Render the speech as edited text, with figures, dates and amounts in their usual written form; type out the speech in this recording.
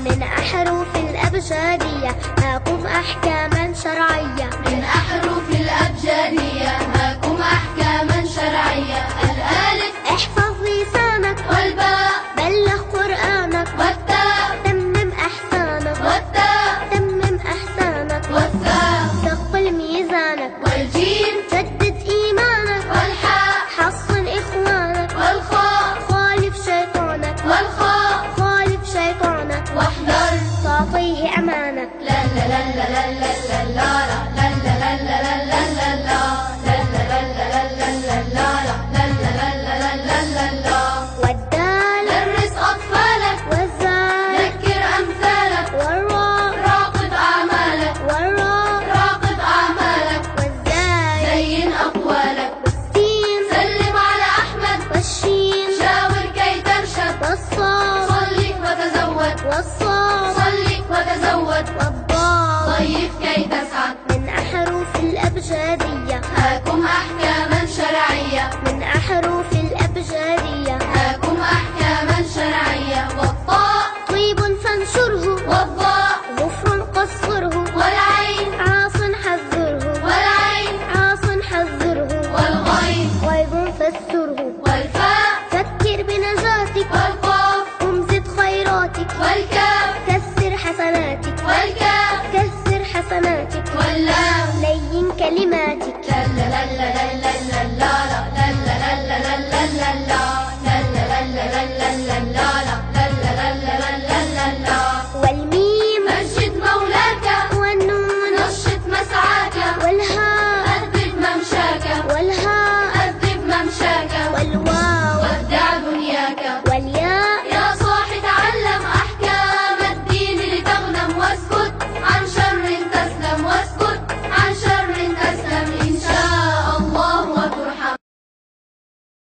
من أحرف الأبجدية هاكم أحكاما شرعية. من أحرف الأبجدية هاكم أحكاما شرعية. الألف احفظ لسانك، والباء بلغ قرآنك، والتاء تمم أحسانك، والتاء تمم أحسانك، والثاء ثقل ميزانك، والجيم جدد إيمانك، والحاء حصن إخوانك، والخاء خالف شيطانك، والخاء خالف شيطانك، واحذر تعطيه أمانك. لا لا لا لا لا لا لا لا لا لا لا لا لا لا. والدال درس أطفالك، والزال ذكر أمثالك، والراء راقب أعمالك، والراء راقب أعمالك، والزاي زين أقوالك، والسين سلم على أحمد، والشين شاور كي ترشد، والصاد صلي وتزود، والصاد صلي وتزود، والضاد ضيف كي تسعد. من أحرف الأبجدية هاكم أحكاما شرعية. من أحرف الأبجدية هاكم أحكاما شرعية. والطاء طيب فانشره، والضاء غفر قصره، والعين عاص حذره، والعين عاص حذره، والغين غيب فسره، والفاء فكر بنجاتك، والقاف وامزد خيراتك، والكاف كسر حسناتك، والكاف كسر حسناتك، واللام لين كلماتك. لا لا لا لا لا